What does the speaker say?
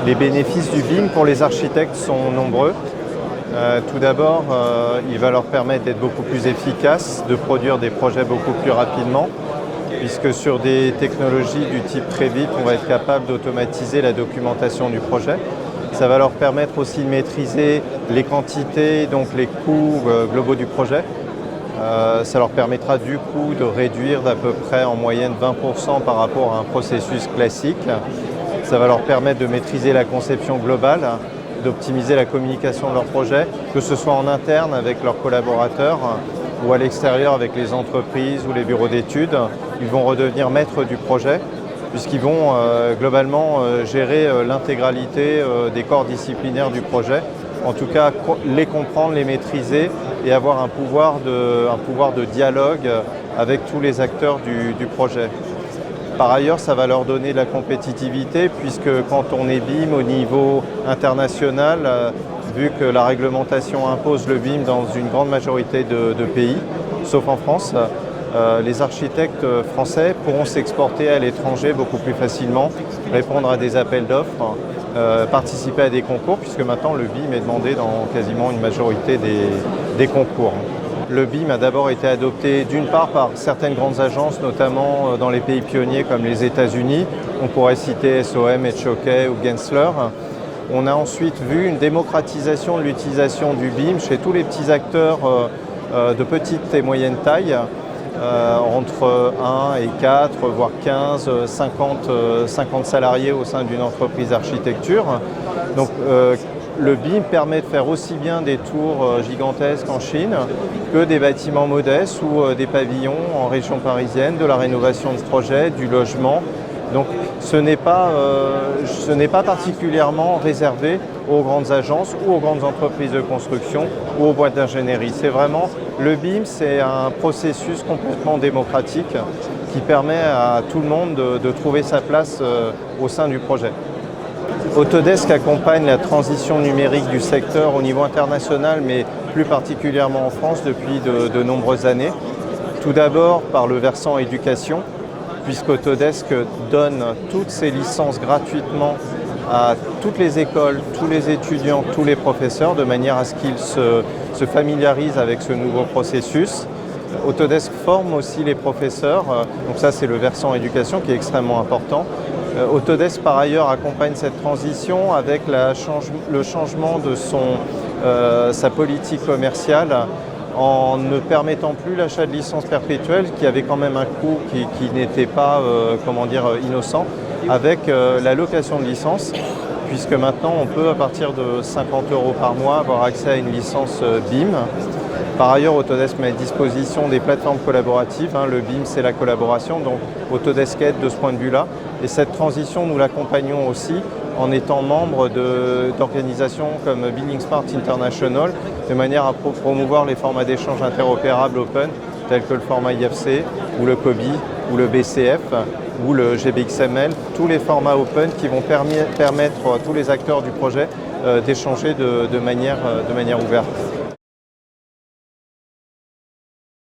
Les bénéfices du BIM pour les architectes sont nombreux. Tout d'abord, il va leur permettre d'être beaucoup plus efficaces, de produire des projets beaucoup plus rapidement, puisque sur des technologies du type Revit, on va être capable d'automatiser la documentation du projet. Ça va leur permettre aussi de maîtriser les quantités, donc les coûts globaux du projet. Ça leur permettra du coup de réduire d'à peu près en moyenne 20% par rapport à un processus classique. Ça va leur permettre de maîtriser la conception globale, d'optimiser la communication de leur projet, que ce soit en interne avec leurs collaborateurs ou à l'extérieur avec les entreprises ou les bureaux d'études. Ils vont redevenir maîtres du projet puisqu'ils vont globalement gérer l'intégralité des corps disciplinaires du projet. En tout cas, les comprendre, les maîtriser et avoir un pouvoir de dialogue avec tous les acteurs du projet. Par ailleurs, ça va leur donner de la compétitivité puisque quand on est BIM au niveau international, vu que la réglementation impose le BIM dans une grande majorité de pays, sauf en France, les architectes français pourront s'exporter à l'étranger beaucoup plus facilement, répondre à des appels d'offres, participer à des concours, puisque maintenant le BIM est demandé dans quasiment une majorité des concours. Le BIM a d'abord été adopté d'une part par certaines grandes agences, notamment dans les pays pionniers comme les États-Unis. On pourrait citer SOM, Etchoquet ou Gensler. On a ensuite vu une démocratisation de l'utilisation du BIM chez tous les petits acteurs de petite et moyenne taille, entre 1 et 4, voire 15, 50 salariés au sein d'une entreprise d'architecture. Donc, le BIM permet de faire aussi bien des tours gigantesques en Chine que des bâtiments modestes ou des pavillons en région parisienne, de la rénovation de projets, du logement. Donc ce n'est pas particulièrement réservé aux grandes agences ou aux grandes entreprises de construction ou aux boîtes d'ingénierie. C'est vraiment, le BIM, c'est un processus complètement démocratique qui permet à tout le monde de trouver sa place au sein du projet. Autodesk accompagne la transition numérique du secteur au niveau international, mais plus particulièrement en France depuis de nombreuses années. Tout d'abord par le versant éducation, puisqu'Autodesk donne toutes ses licences gratuitement à toutes les écoles, tous les étudiants, tous les professeurs, de manière à ce qu'ils se familiarisent avec ce nouveau processus. Autodesk forme aussi les professeurs, donc ça c'est le versant éducation qui est extrêmement important. Autodesk par ailleurs accompagne cette transition avec le changement de sa politique commerciale en ne permettant plus l'achat de licences perpétuelles qui avait quand même un coût qui n'était pas innocent, avec la location de licences, puisque maintenant on peut à partir de 50 € par mois avoir accès à une licence BIM. Par ailleurs, Autodesk met à disposition des plateformes collaboratives. Le BIM, c'est la collaboration, donc Autodesk aide de ce point de vue-là. Et cette transition, nous l'accompagnons aussi en étant membre d'organisations comme Building Smart International, de manière à promouvoir les formats d'échange interopérables open, tels que le format IFC, ou le COBie, ou le BCF, ou le GBXML, tous les formats open qui vont permettre à tous les acteurs du projet d'échanger de manière ouverte.